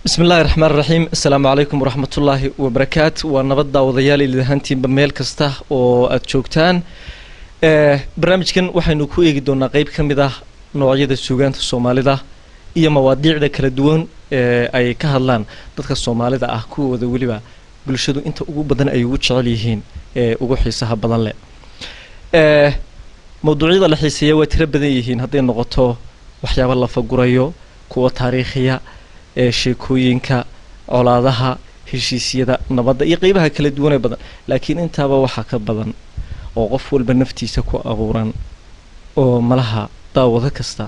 بسم الله الرحمن الرحيم السلام عليكم ورحمة الله وبركاته ونبض وضيالي لذهانتين بميل كسته وأتشوكتان برنامج كان وحنو كو إيجي دونا قيب كميدا نوعية السوغان الصومالي دا إيا مواديع دا كالدوان أي كهالان دادك الصومالي دا أحكو وذولي با بلشدو انت ugu badan ay ugu jecel yihiin ugu xiisaha badan leh mawduucyada la xiiseeyo way tira badan yihiin haday noqoto waxyaabo la fagurayo kuwa taariikhiya sheekooyinka colaadaha heshiisyada nabadda iyo qaybaha kala duwan ee badan laakiin intaaba waxa ka badan oo qof walba naftiisa ku abuuran oo malaha daawada kasta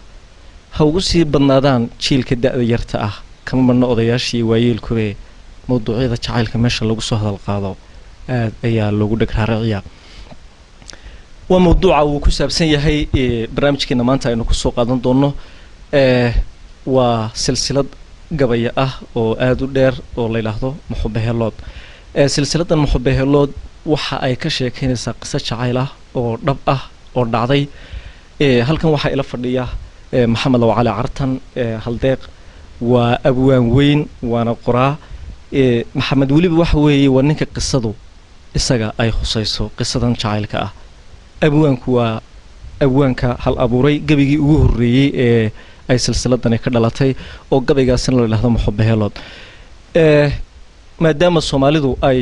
ha ugu sii badnaadaan jiilka da'da yarta ah kama marna odayaashii waayeelkooda mawduucyada jacaylka meesha lagu soo hadal qaado aad ayaa loogu dhagraaraciyaa waa mawduuca uu ku saabsan yahay barnaamijkeena maanta aynu ku soo qaadan doono waa silsilad gabaya ah oo aad u dheer oo la yiraahdo muxubaheelood silsiladan muxubaheelood waxa ay ka sheekeynaysaa qiso jacayl ah oo dhab ah oo dhacday halkan waxa ila fadhiya maxamed wacali cartan haldeeq waa abwaan weyn waana qoraa maxamed waliba waxa weeye waa ninka qisadu isaga ay khusayso qisadan jacaylka ah abwaanku waa abwaanka hal abuuray gabigii ugu horeeyay ee ay silsiladani ka dhalatay oo gabaygaasina la yiraahdo muxubaheelood maadaama Soomaalidu ay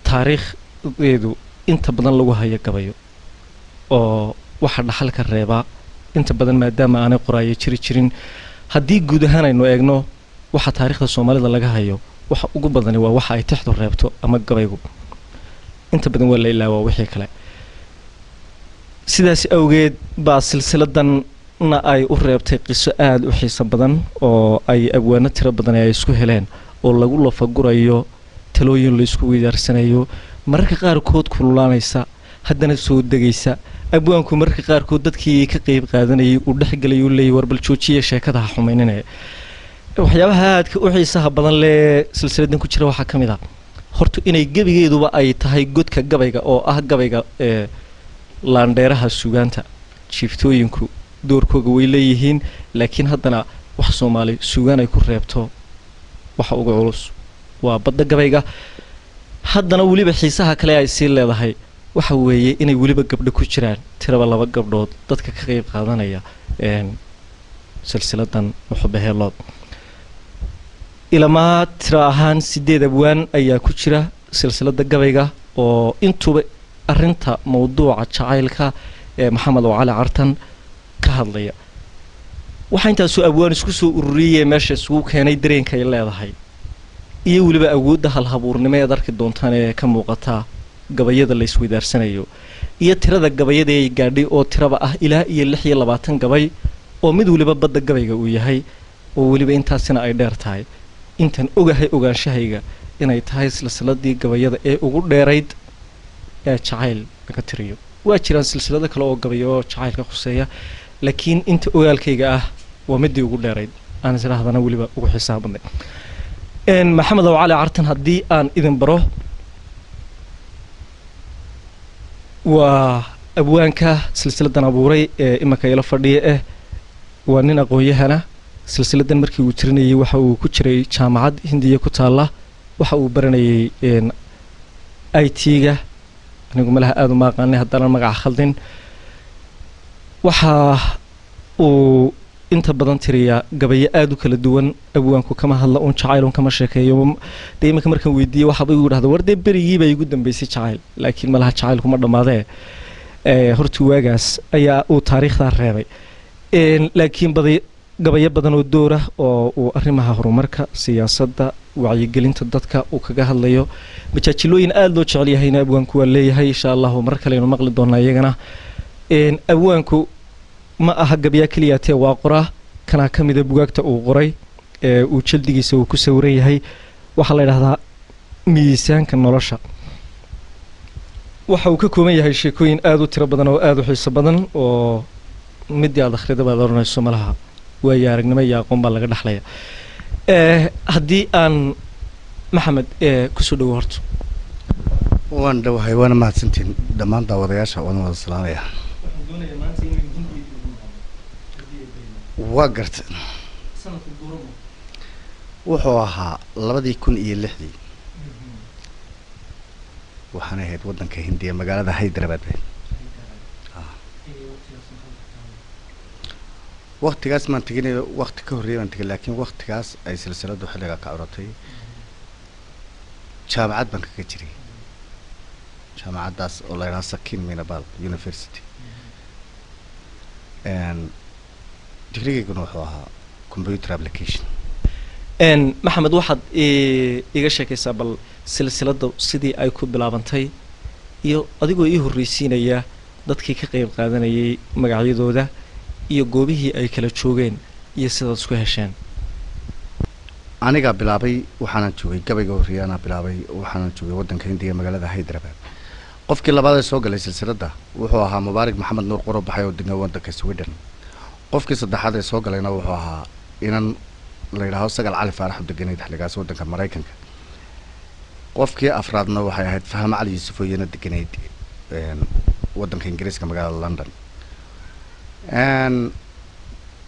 taariikhdeedu inta badan lagu hayo gabayo oo waxa dhaxalka reeba inta badan maadaama aanay qoraayo jirin haddii guud ahaan aynu eegno waxa taariikhda Soomaalida laga hayo waxa ugu badan waa waxa ay tixdu reebto ama gabaygu inta badan waa la ilaawaa wixii kale sidaas awgeed baa silsiladan na ay u reebtay qiso aad u xiiso badan oo ay abwaano tira badan ay isku heleen oo lagu lafagurayo talooyin la isku weydaarsanayo mararka qaar kood kululaanaysa haddana soo degaysa abwaanku mararka qaar kood dadkii ka qayb qaadanayay uu dhaxgalayo leeyahay warbal joojiye sheekada xumeynina waxyaabaha aadka u xiisaha badan leh silsiladan ku jira waxa kamid ah horta inay gabigeeduba ay tahay godka gabayga oo ah gabayga laandheeraha suugaanta jiiftooyinku doorkooga way leeyihiin laakiin haddana wax Soomaali suugaan ay ku reebto waxa ugu culus waa badda gabayga haddana waliba xiisaha kale ay sii leedahay waxa weeye inay waliba gabdho ku jiraan tiraba laba gabdhood dadka ka qayb qaadanaya silsiladan muxubaheelood ilaa tira ahaan 8 abwaan ayaa ku jira silsilada gabayga oo intuba arinta mawduuca jacaylka maxamed wacali cartan ka hadlaya waxa inta soo abwaan isku soo ururiyay meesha isugu keenay dareenka ay leedahay iyo waliba awoodda hal habuurnimo ee darki doontaan ee ka muuqata gabayada la isweydaarsanayo iyo tirada gabayada ay gaadhay oo tiraba ah ilaa iyo 26 gabay oo mid waliba badda gabayga uu yahay oo waliba intaasina ay dheer tahay intan ogahay ogaanshahayga inay tahay silsiladii gabayada ee ugu dheerayd ee jacayl laga tiriyo waa jiraan silsilado kale oo gabayo jacaylka khuseeya laakiin inta ogaalkayga ah waa midii ugu dheerayd aan isla waliba ugu xisaabnay maxamed wacali cartan haddii aan idin baro waa abwaanka silsiladan abuuray ee imaka ila fadhiya waa nin aqoon-yahana silsiladan markii uu tirinayay waxa uu ku jiray jaamacad Hindiya ku taala waxa uu baranayay IT-ga anigu malaha aad u maaqaanay haddana magac khaldin waxa uu inta badan tiriya gabayo aad u kala duwan abwaanku kama hadla oo jacayl kama sheekeeyo deeymka markan weydiiyay waxa uu yiraahdo warde berigii bay ugu dambeysay jacayl laakiin malaha jacayl kuma dhamaadee hortu waagaas ayaa uu taariikhda reebay laakiin gabayo badan oo door ah oo uu arrimaha horumarka siyaasadda wacyigelinta dadka uu kaga hadlayo majaajilooyin aada loo jecel yahayna abwaanku waa leeyahay insha allahu mar kaleynu maqli doonaa iyagana abwaanku ma aha gabyaa keliya tee waa qoraa kanaa ka mida bugaagta uu qoray uu jaldigiisa uu ku sawiran yahay waxaa la yidhahdaa miisaanka nolosha waxa uu ka kooban yahay sheekooyin aada u tiro badan oo aada u xiiso badan oo midii aad akhrida baad oranayso malaha waayo aragnimo iyo aqoon baa laga dhexlaya haddii aan maxamed kusoo dhawo horto waan dhawahay waana mahadsantiin dhammaan daawadayaasha waan wada salaamaya waa garta wuxuu ahaa 2006 waxaan ahayd waddanka Hindiya magaalada Hyderabad waqtigaas maan tegin waqti ka horreeyay aan tegin laakiin waqtigaas ay silsiladu xilliga ka uratay jaamacad baan kaga jiray jaamacadaas oo la yiraahdo Sakin Minabal University digrigeyguna wuxuu ahaa computer application maxamed waxaad iga sheekaysaa bal silsilada sidii ay ku bilaabantay iyo adigoo ii horreysiinaya dadkii ka qayb qaadanayay magacyadooda iyo goobihii ay kala joogeen iyo sidaad isku hesheen aniga bilaabay waxaan joogay gabayga horreeyana bilaabay waxaan joogay waddanka Hindiya magaalada Hyderabad qofkii labaad ee soo galay silsilada wuxuu ahaa Mubaarak Maxamed Nuur Qoro baxay oo degan waddanka Sweden qofkii saddexaad ee soo galayna wuxuu ahaa inan la yiraahdo Sagal Cali Faarax oo degan xilligaas waddanka Mareykanka qofkii afraadna waxay ahayd Faham Cali Yuusuf oo iyana deganeyd waddanka Ingiriiska magaalada London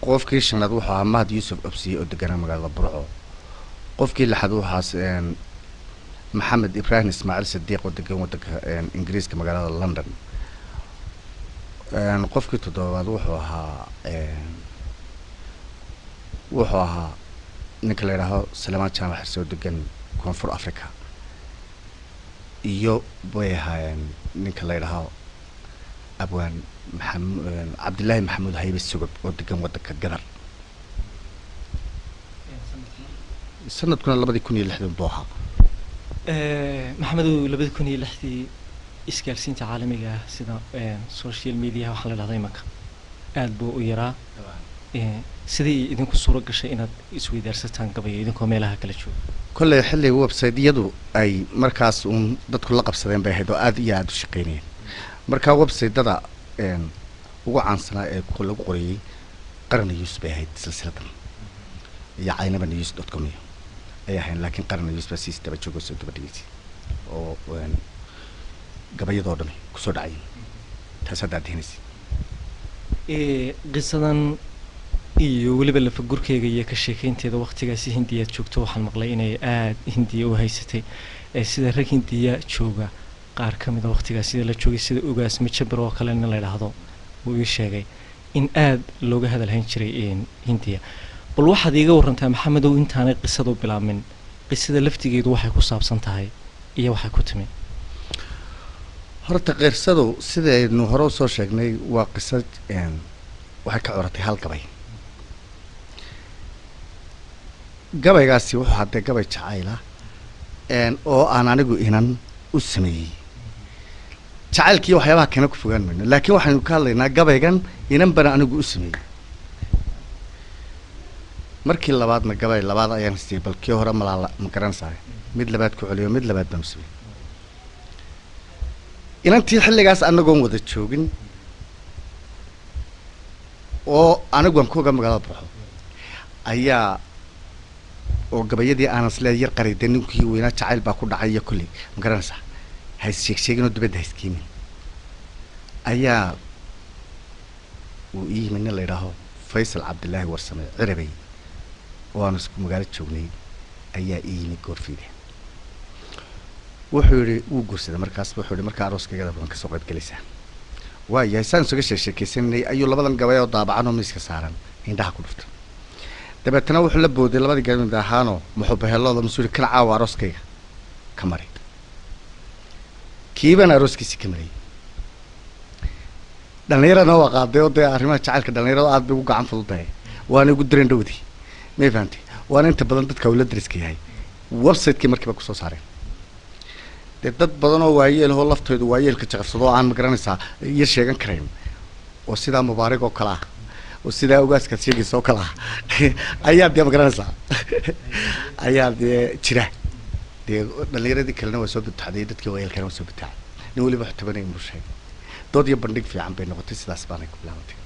qofkii shanaad wuxuu ahaa Mahad Yuusuf Absi oo degan magaalada Burco qofkii lixaad waxaa Maxamed Ibrahim Ismaaciil Sadiiq oo degan waddanka Ingiriiska magaalada London qofkii toddobaad wuxuu ahaa ninka la yiraahdo Salmaan Jaamac Xirsi oo degan Koonfur Afrika iyo way ahaayeen ninka la yiraahdo abwaan Cabdullaahi Maxamuud Haybe Sugab oo degan waddanka Gadar sanadkuna 2006 buu ahaa maxamed 2006 isgaarsiinta caalamiga ah sida social media waxaa la yidhahdaa imanka aad buu u yaraa sidii idinku suuro gashay inaad isweydaarsataan gabayo idinkoo meelaha kala jooga kolley xilli website-yadu ay markaas uun dadku la qabsadeen bay ahayd oo aad iyo aad u shaqeynayeen marka website-dada ugu caansanaa ee lagu qorayay Qaran News bay ahayd silsiladan iyo Caynaba News.com ay ahayn laakiin Qaran News baa siis daba joogo soo daba dhigay oo gabayadoo dhan ku soo dhacay taas hadda adeynaysa qisadan iyo weliba la fagurkeyga iyo ka sheekeynteeda waqtigaasi Hindiya joogto waxaan maqlay inay aad Hindiya u haysatay sida rag Hindiya jooga qaar ka mid ah waqtigaas sida la joogay sida ugaas Mijabar oo kale in la yiraahdo uu ii sheegay in aad looga hadalhayn jiray Hindiya bal waxaad iiga warantaa maxamedow intaanay qisadu bilaabmin qisada laftigeedu waxay ku saabsan tahay iyo waxay ku timi horta qeersadu sidaynu hore u soo sheegnay waa qisad waxay ka coratay hal gabay gabaygaasi wuxuu hadday gabay jacayla oo aan anigu inan u sameeyey jacaylkii waxyaabaha kana ku fogaan mayno laakiin waxaynu ka hadlaynaa gabaygan inan bana anigu u sameeyey markii labaadna gabay labaad ayaan siiyey balkii hore malaala ma garanaysaa mid labaad ku celiyo mid labaad baan sameeyey inantii xilligaas anagoon wada joogin oo anigu aan ku ogaa magaalada Burco ayaa oo gabayadii aan isla yar qariyay ninkii weynaa jacayl baa ku dhacay iyo kulli ma garanaysaa hay sheegin oo dibadda hayskiin ayaa uu iimayna la yiraahdo Faysal Cabdullaahi Warsame Cirabay oo aan isku magaalo joognay ayaa iimay goorfiide wuxuu yiri uu guursaday markaas wuxuu yiri marka arooskayga baan ka soo qayb galaysaa waayahay saan soo sheekaysanay ayuu labadan gabay oo daabacan oo miiska saaran indhaha ku dhuftay dabeetana wuxuu la booday labadii gabay ahaano muxuu baheelooda masuul kala caawa arooskayga ka maray kiiban arooskiisa ka maray dhalinyarada waa qaaday oo arrimaha jacaylka dhalinyarada aad bay u gacan fududahay waana ugu dareen dhowdi ma fahamtay waana inta badan dadka uu la dariska yahay website-kii markiiba kusoo saareen dee dad badan oo waayeel oo laftoodu waayeelka jaqabsado oo aan magaranaysaa iyo sheegan karayn oo sidaa mubaarig oo kale ah oo sidaa ogaaskaad sheegaysa oo kale ah ayaa dee magaranaysaa ayaa dee jira dee dhalinyaradii kalena waa soo butaxday dadkii waayeelkana waa soo butaxay nin weliba wax tabanayn buu sheegay dood iyo bandhig fiican bay noqotay sidaas baanay ku bilaabantay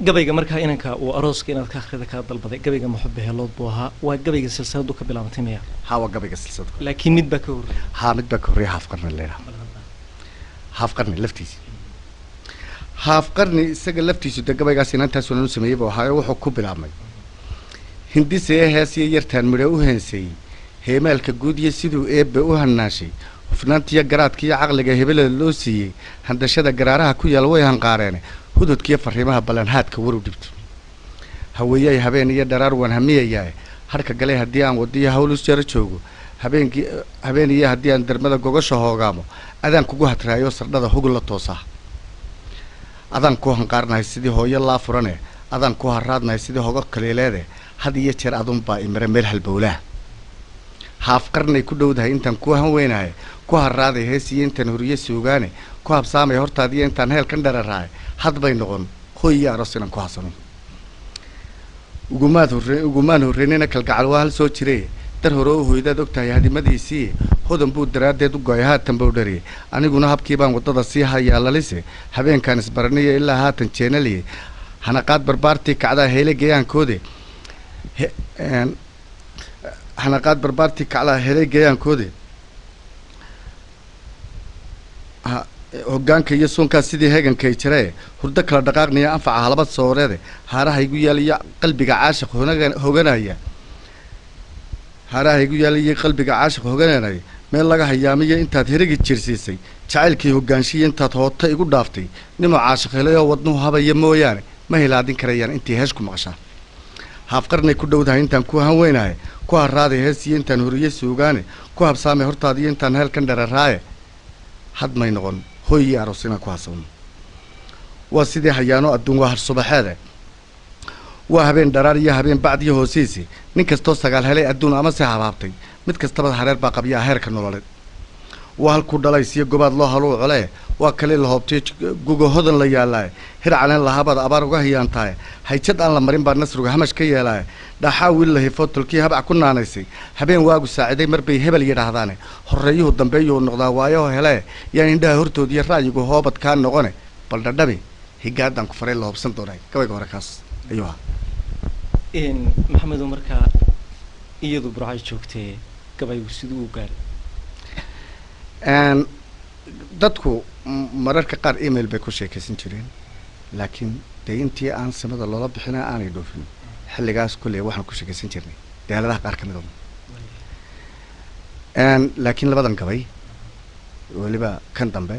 gabayga markaa inanka uu arooska inaad ka akhrida kaa dalbaday gabayga muxube heelood buu ahaa waa gabayga silsiladu ka bilaabantay maya haa waa gabayga silsiladu laakiin mid baa ka horreeyay haa mid baa ka horreeyay haaf qarni leedaha haaf qarni laftiisa haaf qarni isaga laftiisu dee gabaygaas inantaas uu sameeyay buu ahaa wuxuu ku bilaabmay hindisee heesiyo yartaan midho u heenseeyey heemaalka guud iyo siduu eebbe u hanaashay hufnaantiyo garaadkiiyo caqliga hebelada loo siiyey handashada garaaraha ku yaal way hanqaareene hududkiiyo fariimaha ballanhaadka waru dhibto haweeyay habeen iyo dharaar waan hamiyayaa harka galay haddii aan wadiyo hawlus jaro joogo habeen iyo haddii aan darmada gogasha hoogaamo adaan kugu hadraayo sardhada hugul la toosaa adaan ku hanqaarnahay sidii hooyo laa furane adaan ku haraadnahay sidii hogo kaliileede had iyo jeer adunbaa imare meel halbowlaha haaf qarnay ku dhowdahay intaan ku hanweynahay ku haraaday heesiyo intaan horiye suugaane ku habsaamay hortaadiyo intaan heelkan dhararaaye had bay noqon hoy iyo aroos inaan ku hasano ugumaan horreynina kalgacal waa hal soo jire dar hore oo hoydaad og tahay hadimadiisii hodan buu daraaddeed u go-ay haatan buu dhariyay aniguna habkii baan waddada sii hayaa lalise habeenkaan isbaraniyo ilaa haatan jeenaliye hanaqaad barbaartii kacdaa heele geeyaankoode hanaqaad barbaartii kacdaa heele geeyaankoode hoggaanka iyo suunkaas sidii heegankay jiree hurdo kala dhaqaaqnaya anfaca halabad sooreede haaraha igu yaal iyo qalbiga caashiq hoganaya haaraha igu yaal iyo qalbiga caashiq hogananaya meel laga hayaamiyo intaad herigi jirsiisay jacaylkii hoggaanshiya intaad hoota igu dhaaftay nimoo caashiq helay oo wadnuhu habaya mooyaane ma hilaadin karayaan intii heesh ku maqashaa haaf qarnay ku dhowdahay intaan ku hanweynahay ku haraaday heesiyo intaan horiye suugaane ku habsaamay hortaadiyo intaan heelkan dhararaaye had may noqon hoy iyo aroos inaan ku hasawno waa sidii hayaano adduun waa harsubaxeede waa habeen dharaar iyo habeen bacdiyo hoosiisi nin kastoo sagaal helay adduun ama se habaabtay mid kastaba hareer baa qabyaa heerka nololeed waa halkuu dhalays iyo gobaad loo haluu colee waa kali la hoobtay guga hodan la yaalaaye hir caleen lahabaad abaar uga hiyaantaaye hayjad aan la marin baa nasrigu hamash ka yeelaaye dhaxaa wiil la hifo tolkii habac ku naanaysay habeen waagu saaciday mar bay hebel yidhaahdaane horreeyuhu dambeeyuu noqdaa waayaho helee yaan indhaha hortood iyo ra'yigu hoobad kaa noqone bal dhadhabi higaadaan ku faray la hoobsan doonay gabayga hore kaas ayuu ahaa maxamedow markaa iyadu burcay joogtee gabaygu siduu u gaaray dadku mararka qaar email bay ku sheekaysan jireen laakiin dee intii aan samada loola bixina aanay dhoofin xilligaas kulley waxaan ku sheekaysan jirnay daaladaha qaar ka mid a laakiin labadan gabay weliba kan dambe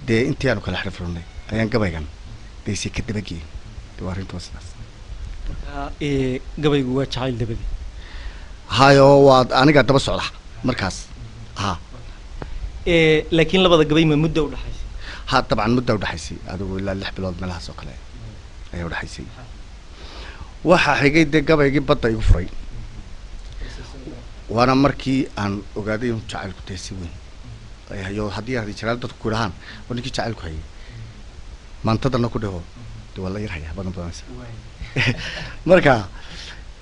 dee intii aanu kala xirfirnay ayaan gabaygan daysi ka dabageyin de waa arrintu waa sidaas markaa gabaygu waa jacayl dabadi hayo waa anigaa daba socda markaas ha laakiin labada gabay ma muddo udhaxaysay ha dabcan muddo udhaxaysay adigu ilaa 6 bilood meelahaas oo kale ayaa udhaxaysay waxaa xigay dee gabaygii badda igu furay waana markii aan ogaaday inuu jacaylku dee si weyn hayo haddii aad jiraal dadku ku idhahaan waa ninkii jacaylku hayay maantadana ku dhaho dee waa la yar hayaa badan badanaysa marka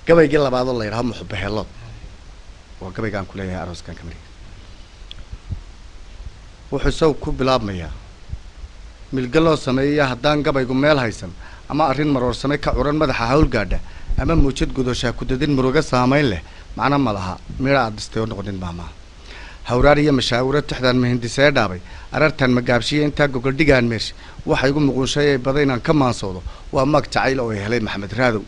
gabaygii labaadoo la yidhaho muxube heelood waa gabaygaan ku leeyahay arooskan ka mariga wuxuu isagu ku bilaabmayaa milga loo sameeya haddaan gabaygu meel haysan ama arrin maroorsame ka curan madaxa hawlgaadha ama muujad gudoshaa kudadin muruga saamayn leh macno ma laha midha aad dhistay oo noqonin maamaha hawraar iyo mashaawiro tixdaan mahindisee dhaabay arartan magaabshiya intaa gogoldhigaan meesh waxa igu muquunshay ay bada inaan ka maansoodo waa maag jacayl oo ay helay maxamed raadow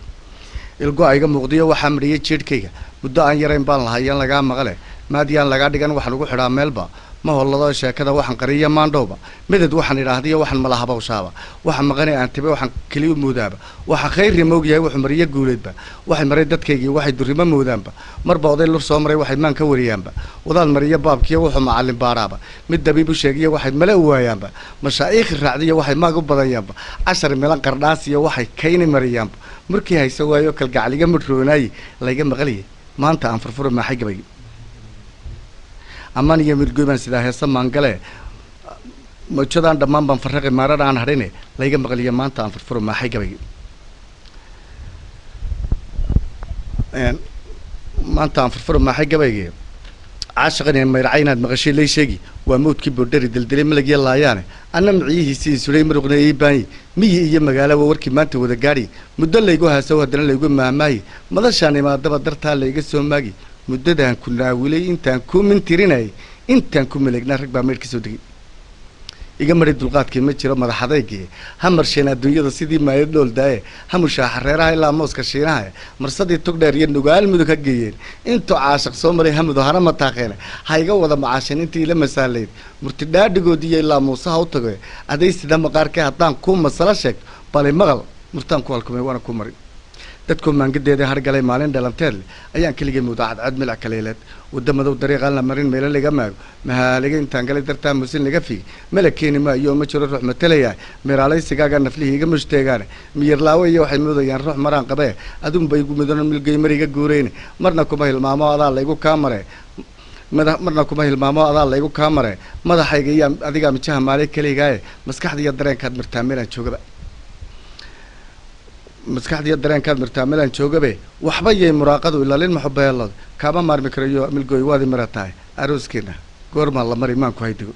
ilgo ayga muuqdiyo waxaa midhiyay jiidhkayga muddo aan yarayn baan lahay yaan lagaa maqale maadiyaan lagaa dhigan waxaan ugu xidhaa meelba ma hollado sheekada waxaan qariya maandhowba midad waxaan idhaahdiyo waxaan malahabawshaaba waxaan maqanay aan tibe waxaan keliya moodaaba waxa khayri moogyahay wuxuu mariya guuleedba waxay maray dadkaygii waxay durrimo moodaanba marba oday lur soo maray waxay maan ka wariyaanba wadaad mariya baabkiyo wuxuu macallin baaraaba mid dabiib u sheegiyo waxay mala u waayaanba mashaa'iikh raacdiyo waxay maag u badanyaanba cashar milan qardhaas iyo waxay kayni mariyaanba markii hayso waayo kalgacliga madroonaayi layga maqaliyay maanta aan furfuro maaxay gabaygi amaan iyo mirgoy baan sidaa heesa maangale mawjadaan dhammaan baan farraqi maarana aan hadhine layga maqliyo maanta aan furfuro maaxay gabaygi maanta aan furfuro maaxay gabaygi caashaqan mayracay inaad maqashay lay sheegi waa mawdkii boodhari daldalay malagya laayaane anna miciyihiisii sulay maruqneeyey baanyi miyi iyo magaalo waa warkii maanta wada gaadhi muddo laygu haasow haddana laygu maahmaayi madashaan imaadaba dartaa layga soo maagi muddadaan ku naawilay intaan ku mintirinayay intaan ku maleegnaa rag baa meydh ka soo degay iga mari dulqaadkii ma jiro madaxadaygii ha marsheen adduunyada sidii maayad dhooldaye ha mushaaxa reeraha ilaa mooska shiinaha marsadii tog dheer iyo nugaal mudug ha geeyeen intuu caashaq soo maray hamudo hana mataaqeene ha iga wada macaasheen intii ila masaalayd murti dhaadhigoodiiyo ilaa muuse ha u tago aday sida maqaarkee haddaan kuu masalo sheegto bali maqal murtaan ku halkumay waana ku marin dadkoo maangadeeda hargalay maalin dhalanteed leh ayaan keligay muuda cadcad milic kaleeleed wadda madow dariiqaan la marin meelo laga maago mahaaliga intaan galay dartaa musin laga figi mala keeni maayo ma jiro ruux matalayaa meeraalaysigaaga naflihii iga mushtaegaane miyarlaawo iyo waxay moodayaan ruux maraan qabee adunba igu midano milgay mariga guureyne marna kuma hilmaamo adaa laygu kaa mare marna kuma hilmaamo adaa laygu kaa mare madaxayga iyo adigaa mijaha maalay keligaaye maskaxda iyo dareenkaad mirtaa meelaan joogaba maskaxdiiyo dareenkaad mirtaa meelaan joogabe waxba yay muraaqadu ilaalin maxubeelood kaama maarmi karayo milgooy waadi mara tahay arooskeena goormaa la mari maanku haydigo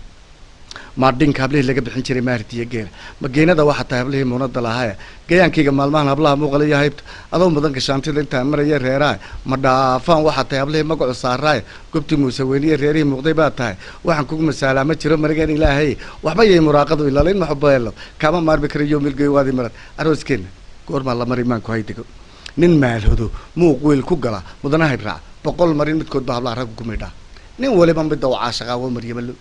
maadhinka hablihii laga bixin jiray maaritiyo geela mageenada waxaa tahay hablihii muunada lahaya gayaankayga maalmahan hablaha muuqala iyo haybta adoo mudan gashaantida intaan maraya reeraha ma dhaafaan waxaa tahay hablihii magacu saaraaye gobtii muuse weyniye reerihii muuqday baa tahay waxaan kugu masaalaa ma jiro marigan ilaahay waxba yay muraaqadu ilaalin maxubeelood kaama maarmi karayo milgooy waadi mara arooskeena goormaa la mari maanku haydigo nin maalhodo muuq weyl ku gala mudana hayraac 100 marin midkood baa hablaha raggu kumaydhaa nin waliba midda u caashaqaawo maryamalo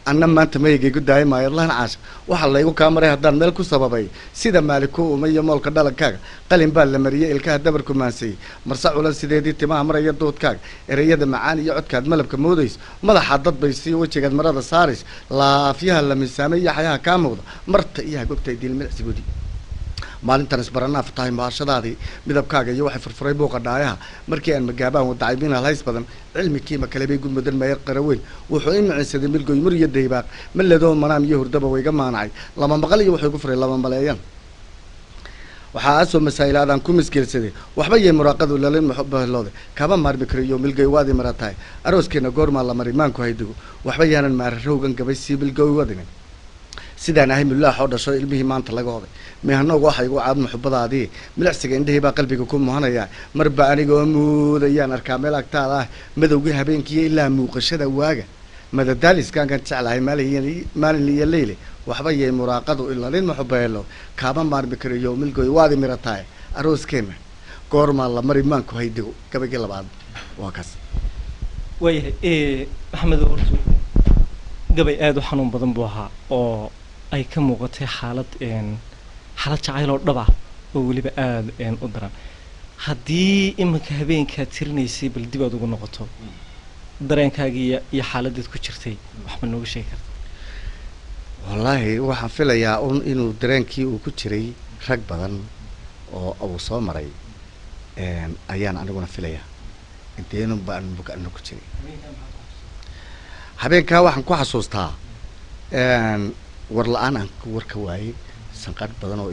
anna maanta maygaygu daaya maayo lahan caashaq waxaa laygu kaa maray haddaan meel ku sababay sida maaliku umayo moolka dhalankaaga qalin baa la mariyey ilkaha dabarku maansayey marse culan sideedii timaha maraya doodkaaga ereyada macaan iyo codkaad malabka moodayso madaxaad dadbaysiyo wejigaad marada saarayso laafyaha la miisaamay iyo xayaha kaa muuqda marta iyo hagogtay diilmilacsigoodii maalintan isbaranaaf tahay maashadaadii midabkaaga iyo waxay furfuray buuqa dhaayaha markii aan magaabaan wadacay min halhays badan cilmi kiima kale bay gudmudan meeyar qaraweyn wuxuu imicisaday milgoy mur iyo daybaaq maladoo manaam iyo hurdaba wayga maanacay lama maqal iyo wuxuu ku furay lama maleeyaan waxaa asoo masaa'ilaadaan ku misgeelsaday waxba yay muraaqadu lalin maxubahlooda kaba maarmi karayo milgoy waadi mara tahay arooskeena goormaa la mari maanku haydigo waxba yaanan maararowgan gabay sii milgoy wadinin sidaan ahay mulaax oo dhasho ilmihii maanta laga oday meehanoog waxa igu caad muxubadaadii milicsiga indhahii baa qalbiga ku muhanaya marba anigoo muudayaan arkaa meel agtaada ah madowgii habeenkiiyo ilaa muuqashada waaga madadaaliskankan jeclahay maalin iyo leyle waxba yay muraaqadu ilalin maxubeelo kaama maarmi karayo milgoy waadi mira tahay arooskeena goormaa la mari maanku haydigo gabagii labaad waa kaas waayahay maxamed hortu gabay aad u xanuun badan buu ahaa oo ay ka muuqatay xaalad jacayl oo dhab ah oo weliba aad u daran haddii iminka habeenkaad tirinaysay bal dib aad ugu noqoto dareenkaagii iyo xaaladaad ku jirtay waxba nooga sheegi karta wallaahi waxaan filayaa inuu dareenkii uu ku jiray rag badan oo uu soo maray ayaan aniguna filayaa inteenu baan mugano ku jiray habeenkaa waxaan ku xasuustaa war la-aan aan warka waayey sanqadh badan oo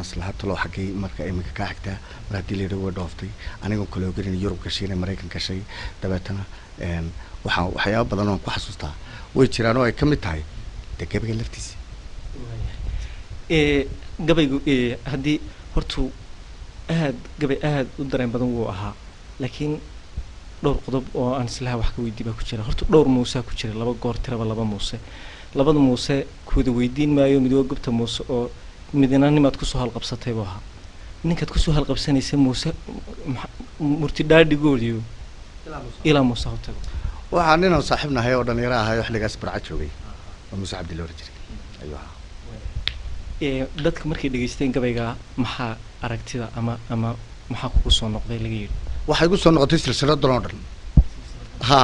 islahatalo xaggay marka iminka kaa xigtaa mar haddii layidha way dhooftay anigoon kaloo gelin yurub gashay maraykan gashay dabeetana waxaan waxyaaba badan oon ku xasuustaa way jiraan oo ay ka mid tahay dee gabayga laftiisa gabaygu haddii hortuu gabay aad u dareen badan wuu ahaa laakiin dhowr qodob oo aan islaha wax ka weydii baa ku jira horta dhowr muusaa ku jira 2 goor tiraba 2 muuse labada muuse kuwada weydiin maayo mid waa gobta muuse oo midna nimaad kusoo halqabsatay buu ahaa ninkaad kusoo halqabsanaysa muuse murti dhaadhigoodiyo ilaa muuse hotago waxaan ninaan saaxiibnahay oo dhalinyaro ahay oo xilligaas barca joogay oo Muuse Cabdi la oran jiray ayuu ahaa. dadka markay dhageysteen gabayga maxaa aragtida ama maxaa kugu soo noqday laga yiri waxay ku soo noqotay silsiladan oo dhan ha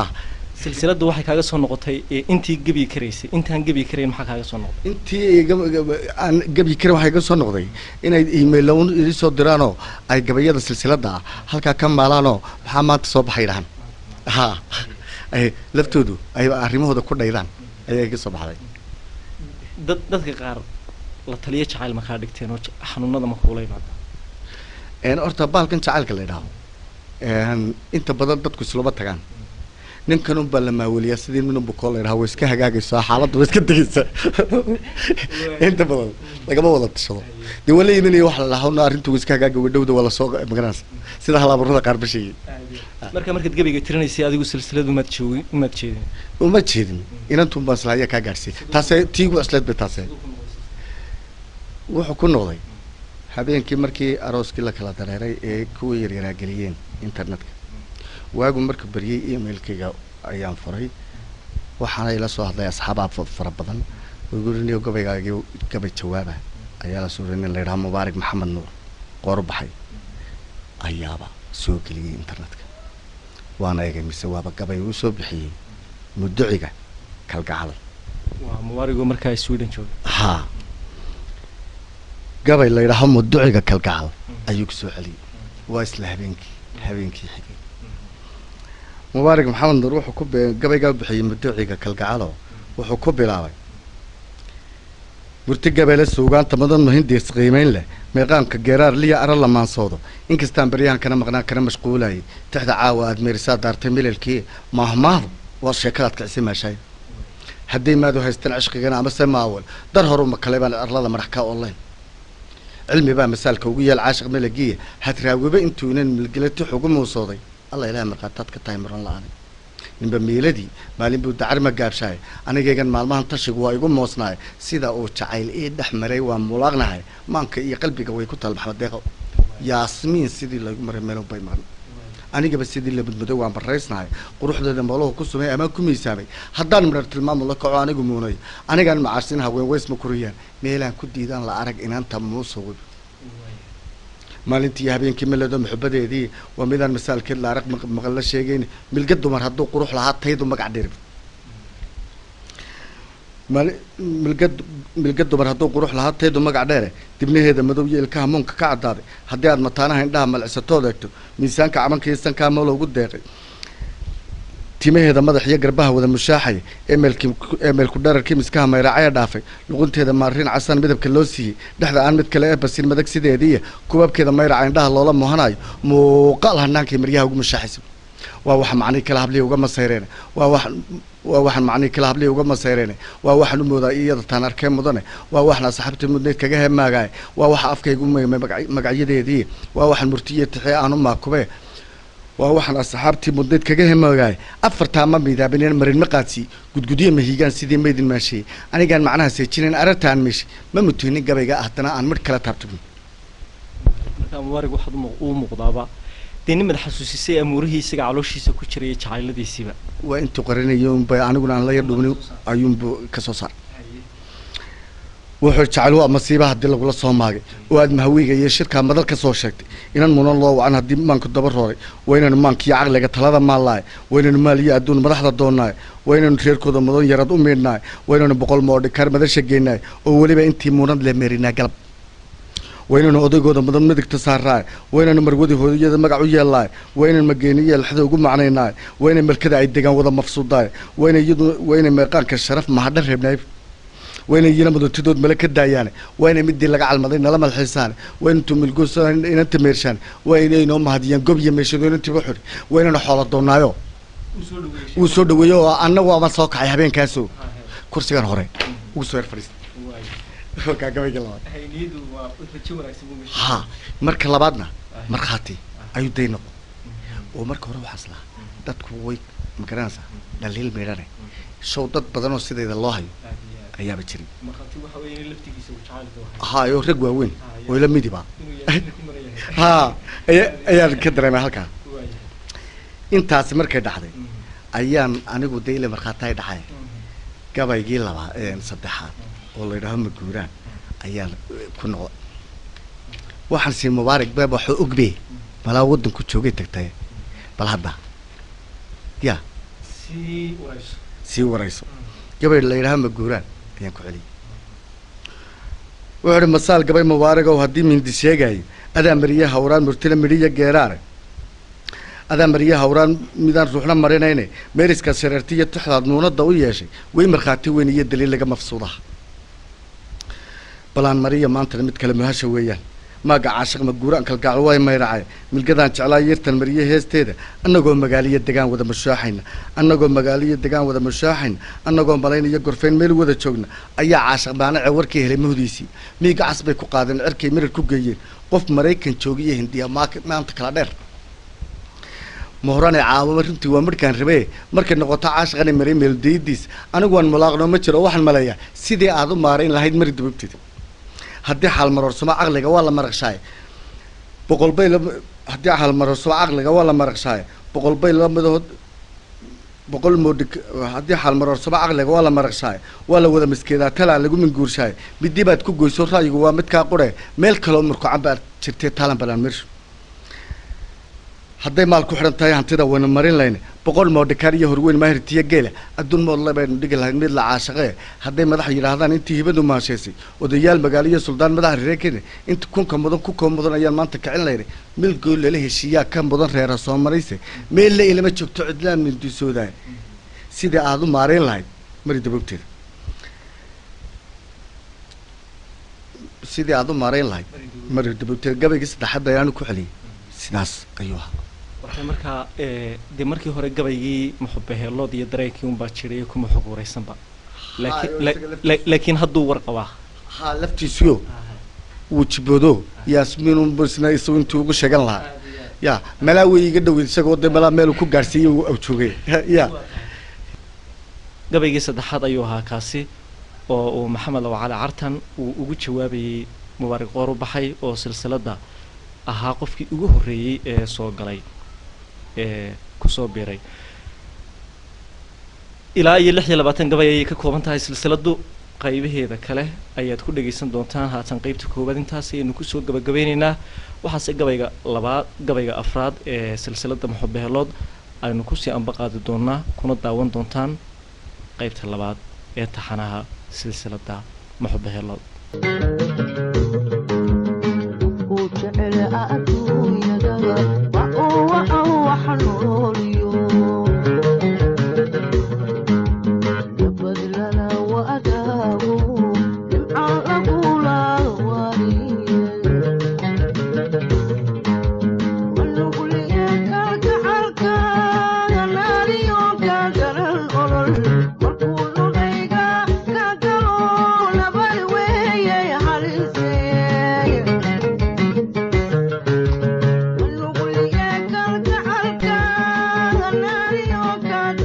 silsiladu waxay kaaga soo noqotay intii gabi kareysay intaan gabi kareyn maxaa kaaga soo noqday intii aan gabi kareyn waxay ka soo noqday inay email lawn ii soo diraano ay gabayada silsilada halka ka maalaano maxaa maanta soo baxay dhahan ha ay laftoodu ay arrimahooda ku dhaydaan ayay ka soo baxday dadka qaar la taliye jacayl ma ka dhigteen oo xanuunada ma kuulay baad horta baalkan jacaylka la yidhaaho inta badan dadku islama tagaan ninkan un baa la maaweliyaa sidii nin bukool la yidhaha way iska hagaagaysaa xaaladdu way iska degaysaa inta badan lagama wada tashado dee wala imanaya waxa la dhahaa arrintu way iska hagaagay wadhowda waa lasoo magaranaysa sida halaburada qaar ba sheegay markaad gabayga tirinaysay adigu silsiladu umaad jeedin uma jeedin inantuun baan islaayaa kaa gaadhsiin taasee tiigu cusleed bay taasee wuxuu ku noqday habeenkii markii arooskii la kala dareeray ee kuwa yaryaraa geliyeen internetka waagu markuu baryay emailkayga ayaan furay waxaana ila soo hadlay asxaabaa fara badan wayguuriniyo gabaygaagii gabay jawaaba ayaa la soo nin la yidhaha mubaarak maxamed nuur qoor baxay ayaaba soo geliyey internetka waana eegay mise waaba gabay uu soo bixiyey muduciga kalgacal waa mubaarigo markaa Sweden jooga ha gabay la yidhaha muduciga kalgacal ayuu ku soo celiyey waa isla habeenkii xigay mubaarak maxamed nuur wuxuu ku gabayga bixiyey muduciga kalgacalo wuxuu ku bilaabay burti gabeele suugaanta mudan muhindiis qiimeyn leh meeqaamka geeraar liya ara la maansoodo inkastaan baryahan kana maqnaa kana mashquulayay tixda caawa aad meerisaa daartay milalkii maahmaahdu waa sheekadaad kicisay maashaay hadday maadu haystaan cishqigana amase maawal dar horuma kale baan arlada madax ka online cilmi baa masaalka ugu yeel caashiq malagiya hadraawiba intuu inan milgelati xugu muusooday alla ilaahay marqaataad ka tahay maran la-aan ninba miiladii maalin buu dacar ma gaabshaay anigaygan maalmahan tashigu waa igu moosnaay sida uu jacayl ii dhex maray waa mulaaqnahay maanka iyo qalbiga way ku taal maxamed deeqo yaasmiin sidii lagu maray meelo bay maqan anigaba sidii la mudmudo waan baraysnahay quruxdeeda mooluhu ku sumay ama ku miisaamay haddaan midhar tilmaamo la kaco anigu muunay anigaan macaarsin haween weys ma kuriyaan meelaan ku diidaan la arag inaanta muusugu maalintii habeenkii melado muxubadeedii waa midaan masaalkeed la arag maqal la sheegayn milga dumar hadduu qurux lahaa taydu magac dheer milga dumar hadduu qurux lahaa taydu magac dheere dibnaheeda madow iyo ilkaha muunka ka caddaaday haddii aad mataanaha indhaha malcisatood eegto miisaanka cabanka iyo sankaa moolo ugu deeqay timaheeda madax iyo garbaha wada mushaaxaya emeelku dhararkii miskaha mayraacaya dhaafay luqunteeda maariin casan midabka loo siiyey dhexda aan mid kale ee basin madag sideediiya kubabkeeda mayraca indhaha loola muuhanayo muuqaal hanaankay maryaha ugu mushaaxaysa waa waxa macnii kala habliya uga masayreene waa waxaan macnii kala habliya uga masayreene waa waxaan u moodaa iyada taan arkee mudane waa waxna asxaabtii mudneyd kaga heemaagaay waa waxa afkaygu meymay magacyadeedii waa waxaan murtiye tixee aan u maakubee waa waxaan asxaabtii mudneyd kaga hemagaay afartaa ma midaabineen marin ma qaadsi gudgudyo mahiigaan sidii maydin maashay anigaan macnaha seejinayn arartaan meeshay ma mutihinin gabayga haddana aan midh kala taabtagin markaa mubaarak waxaad uu muuqdaaba dee nin mad xasuusisay amuurihii isaga calooshiisa ku jiray jacayladiisiiba waa intuu qarinayo unbay aniguna aan la yar dhubni ayuunbu ka soo saar wuxuu jacayl waa masiiba haddii lagula soo maagay oo aad mahawiga iyo shirkaa madal ka soo sheegtay inan munan loo wacan haddii maanku daba rooray waa inaynu maankiiyo caqliga talada maallaay waa inaynu maal iyo adduun madaxda doonnaay waa inaynu reerkooda mudan yarad u miidhnaay waa inaynu boqol moodhikaar madasha geynaay oo weliba intii muunad le meerinaa galab waa inaynu odaygooda mudan midigta saaraay waa inaynu marwadi hooyada magac u yeellaay waa inaynu mageeniyo laxda ugu macnaynaay waa inay malkada ay degaan wada mafsuudaay waa inay meeqaanka sharaf mahadhan reebnaay waa inay iyana mudantidood male ka daayaane waa inay midii laga calmaday nala malxiisaane waa inaynu milgoos inanta meershaan waa inay inoo mahadiyaan gob iyo meeshado inantiiba xuri waa inaynu xoola doonaayo wuu soo dhaweeyo oo annagu ama soo kacay habeenkaasoo kursigan hore ugu soo yar fadhiista gabayga labaad ha marka labaadna markhaati ayuu day noqo oo marka hore waxaas lahaa dadku way magaranaysaa dhaliil meedhane show dad badanoo sidayda loo hayo ayaaba jiray hayo rag waaweyn oo ila midiba ha ayaan ka dareemay halkaa intaasi markay dhacday ayaan anigu dee ile markhaataay dhacay gabaygii saddexaad oo la yidhaaho maguuraan ayaan ku noqday waxaan sii mubaarak beeb waxuu ogbe malaa waddanku joogay tagtay bal hadda ya sii warayso gabay la yidhaaho maguuraan ayaan ku celiyay wuxuu ihi masaal gabay mubaaragow haddii mindi sheegayo adaa mariye hawraan murtila midhiya geeraare adaa mariye hawraan midaan ruuxna marinayne meeriska shareertiya tixdaad nuunada u yeeshay way markhaati weyn iyo daliil laga mafsuudaha balaan mariya maantana mid kale muhasha weeyaan maaga caashiq maguuraan kalgacal way mayracay milgadaan jeclaa yeertan mariye heesteeda annagoo magaaliya degaan wada mushaaxayna annagoo malaynaya gorfeyn meel wada joogna ayaa caashiq baanace warkii helay mahdiisii miiga cas bay ku qaadeen cirkay mirar ku geeyeen qof maraykan joogiyo hindiya maanta kala dheer mohorane caawaba runtii waa markaan rabee markay noqoto caashiqana maray meeldaydiis anigu waan mulaaqnoo ma jiro waxaan maleeyaa sidii aad u maarayn lahayd mari dababteeda haddii xaalmaroorsamo caqliga waa la maraqshaay haddii xaalmaroorsamo caqliga waa la maraqshaay boqolbay lamidood boqol moodhig haddii xaalmaroorsamo caqliga waa la maraqshaay waa la wada maskeedaa talaa lagu minguurshaay midii baad ku goyso ra'yigu waa midkaa qure meel kaloo murkucan baad jirtay taalan balaan mersho hadday maal ku xidhan tahay hantida wayna marin layne boqol moodhikaar iyo horweyn maahirtiyo geela adduun moodle baynu dhigi lahayn mid la caashaqee hadday madax yidhaahdaan intii hibadu maasheysay odayaal magaaliyo suldaan madaxa reerkene inta kunka mudan ayaan maanta kicin laynay milgool lala heshiiyaa ka mudan reera soo marayse meel la ilama joogto cidlaan mindisoodaay sidii aad u maarayn lahayd mari dabogteeda sidii aad u maarayn lahayd mari dabogteeda gabaygii saddexaad ayaanu ku celiyay sidaas ayuu ahaa waxay markaa dee markii hore gabaygii muxubaheelood iyo dareenkii unbaa jiray kuma xog waraysanba laakiin hadduu war qabaa haa laftiisuyo wuu jiboodo yaasmiin unbasna isagu intuu ugu sheegan lahaa ya malaa wey iga dhoweyd isagoo dee malaa meelu ku gaarsiiyey uu awjoogay ya gabaygii saddexaad ayuu ahaa kaasi oo uu maxamed lawacali cartan uu ugu jawaabayey mubaarak qoor u baxay oo silsiladda ahaa qofkii ugu horreeyey ee soo galay kusoo biiray ilaa iyo 26 gabay ayay ka kooban tahay silsiladdu qaybaheeda kale ayaad ku dhageysan doontaan haatan qaybta koowaad intaas ayaynu kusoo gabagabeynaynaa waxaase gabayga afraad ee silsiladda muxubaheelood aynu kusii ambaqaadi doonaa kuna daawan doontaan qaybta labaad ee taxanaha silsiladda muxubaheelood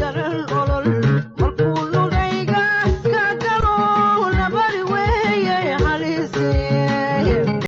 Got